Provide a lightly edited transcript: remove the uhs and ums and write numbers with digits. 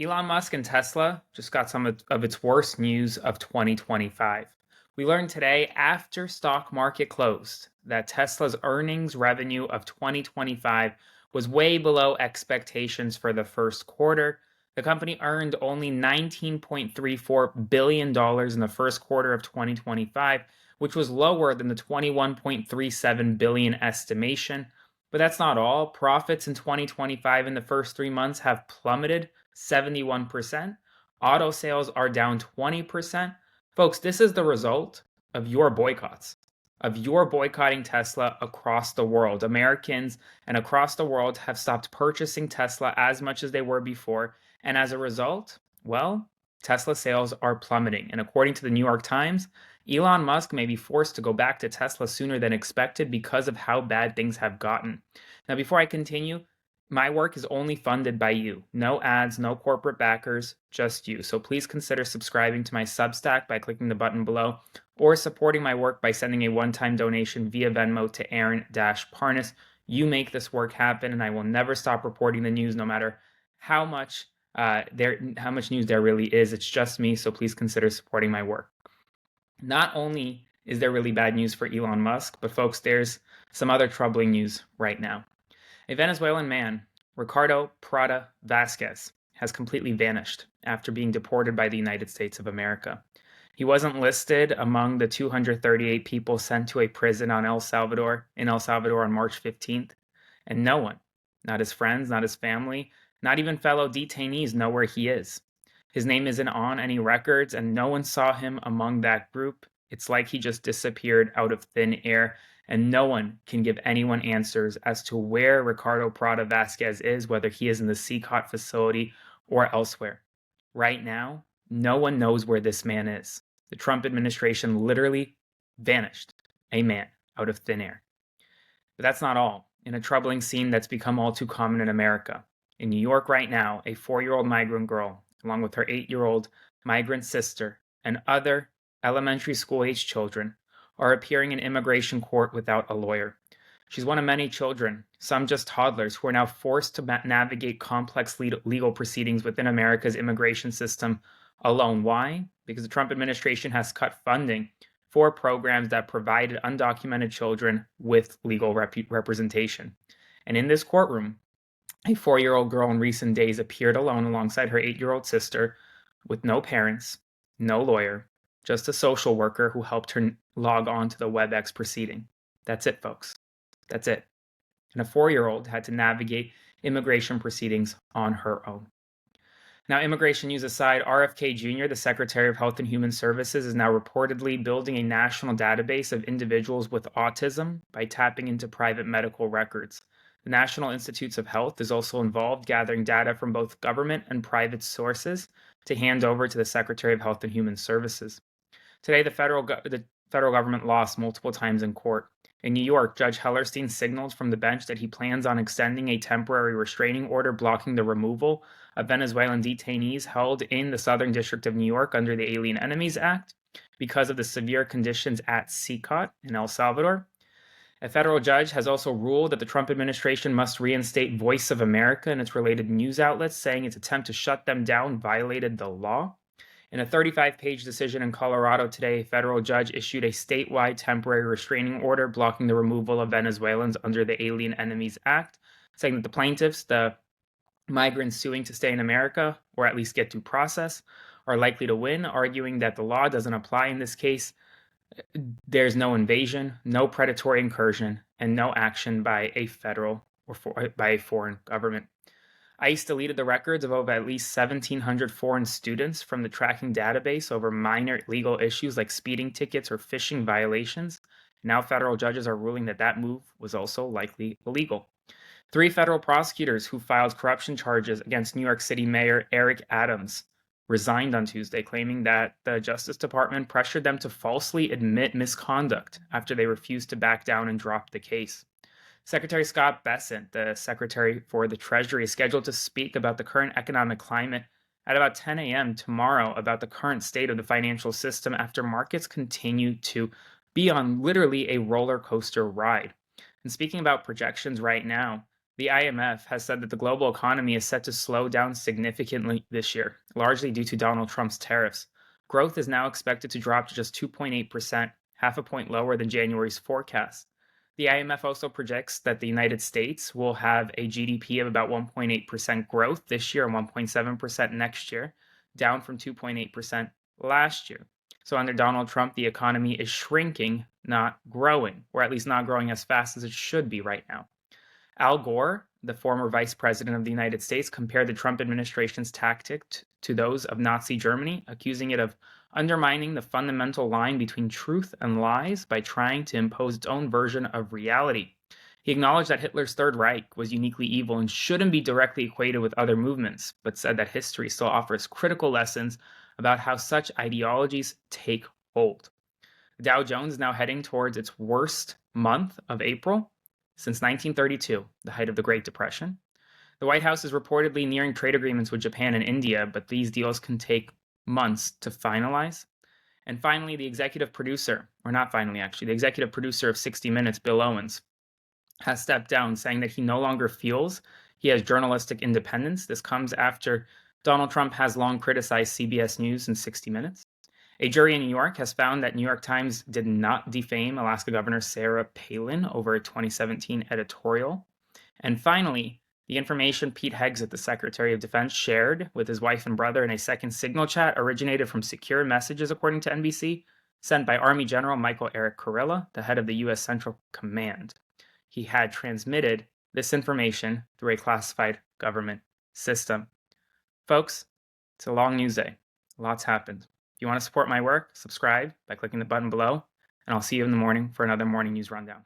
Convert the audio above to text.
Elon Musk and Tesla just got some of its worst news of 2025. We learned today after stock market closed that Tesla's earnings revenue of 2025 was way below expectations for the first quarter. The company earned only $19.34 billion in the first quarter of 2025, which was lower than the 21.37 billion estimation. But that's not all. Profits in 2025 in the first 3 months have plummeted 71%. Auto sales are down 20%. Folks, this is the result of your boycotts, of your boycotting Tesla across the world. Americans and across the world have stopped purchasing Tesla as much as they were before. And as a result, well, Tesla sales are plummeting. And according to the New York Times, Elon Musk may be forced to go back to Tesla sooner than expected because of how bad things have gotten. Now, before I continue, my work is only funded by you. No ads, no corporate backers, just you. So please consider subscribing to my Substack by clicking the button below or supporting my work by sending a one-time donation via Venmo to Aaron-Parnas. You make this work happen, and I will never stop reporting the news no matter how much news there really is. It's just me, so please consider supporting my work. Not only is there really bad news for Elon Musk, but folks, there's some other troubling news right now. A Venezuelan man, Ricardo Prada Vasquez, has completely vanished after being deported by the United States of America. He wasn't listed among the 238 people sent to a prison in El Salvador on March 15th, and no one, not his friends, not his family, not even fellow detainees, know where he is. His name isn't on any records, and no one saw him among that group. It's like he just disappeared out of thin air, and no one can give anyone answers as to where Ricardo Prada Vasquez is, whether he is in the CCOT facility or elsewhere. Right now, no one knows where this man is. The Trump administration literally vanished a man out of thin air. But that's not all. In a troubling scene that's become all too common in America. In New York right now, a 4-year-old migrant girl, along with her 8-year-old migrant sister and other elementary school-age children, are appearing in immigration court without a lawyer. She's one of many children, some just toddlers, who are now forced to navigate complex legal proceedings within America's immigration system alone. Why? Because the Trump administration has cut funding for programs that provided undocumented children with legal representation. And in this courtroom, a 4-year-old girl in recent days appeared alone alongside her 8-year-old sister with no parents, no lawyer, just a social worker who helped her log on to the WebEx proceeding. That's it, folks. That's it. And a 4-year-old had to navigate immigration proceedings on her own. Now, immigration news aside, RFK Jr., the Secretary of Health and Human Services, is now reportedly building a national database of individuals with autism by tapping into private medical records. The National Institutes of Health is also involved, gathering data from both government and private sources to hand over to the Secretary of Health and Human Services. Today, the federal government lost multiple times in court. In New York, Judge Hellerstein signaled from the bench that he plans on extending a temporary restraining order blocking the removal of Venezuelan detainees held in the Southern District of New York under the Alien Enemies Act because of the severe conditions at CCOT in El Salvador. A federal judge has also ruled that the Trump administration must reinstate Voice of America and its related news outlets, saying its attempt to shut them down violated the law. In a 35-page decision in Colorado today, a federal judge issued a statewide temporary restraining order blocking the removal of Venezuelans under the Alien Enemies Act, saying that the plaintiffs, the migrants suing to stay in America, or at least get due process, are likely to win, arguing that the law doesn't apply in this case. There's no invasion, no predatory incursion, and no action by a federal or by a foreign government. ICE deleted the records of over at least 1,700 foreign students from the tracking database over minor legal issues like speeding tickets or fishing violations. Now federal judges are ruling that that move was also likely illegal. 3 federal prosecutors who filed corruption charges against New York City Mayor Eric Adams resigned on Tuesday, claiming that the Justice Department pressured them to falsely admit misconduct after they refused to back down and drop the case. Secretary Scott Bessent, the Secretary for the Treasury, is scheduled to speak about the current economic climate at about 10 a.m. tomorrow about the current state of the financial system after markets continue to be on literally a roller coaster ride. And speaking about projections right now, The IMF has said that the global economy is set to slow down significantly this year, largely due to Donald Trump's tariffs. Growth is now expected to drop to just 2.8%, half a point lower than January's forecast. The IMF also projects that the United States will have a GDP of about 1.8% growth this year and 1.7% next year, down from 2.8% last year. So, under Donald Trump, the economy is shrinking, not growing, or at least not growing as fast as it should be right now. Al Gore, the former vice president of the United States, compared the Trump administration's tactics to those of Nazi Germany, accusing it of undermining the fundamental line between truth and lies by trying to impose its own version of reality. He acknowledged that Hitler's Third Reich was uniquely evil and shouldn't be directly equated with other movements, but said that history still offers critical lessons about how such ideologies take hold. The Dow Jones is now heading towards its worst month of April since 1932, the height of the Great Depression. The White House is reportedly nearing trade agreements with Japan and India, but these deals can take months to finalize. And finally, the executive producer of 60 Minutes, Bill Owens, has stepped down, saying that he no longer feels he has journalistic independence. This comes after Donald Trump has long criticized CBS News and 60 Minutes. A jury in New York has found that New York Times did not defame Alaska Governor Sarah Palin over a 2017 editorial. And finally, the information Pete Hegseth, the Secretary of Defense, shared with his wife and brother in a second signal chat originated from secure messages, according to NBC, sent by Army General Michael Eric Kurilla, the head of the U.S. Central Command. He had transmitted this information through a classified government system. Folks, it's a long news day. Lots happened. If you want to support my work, subscribe by clicking the button below, and I'll see you in the morning for another morning news rundown.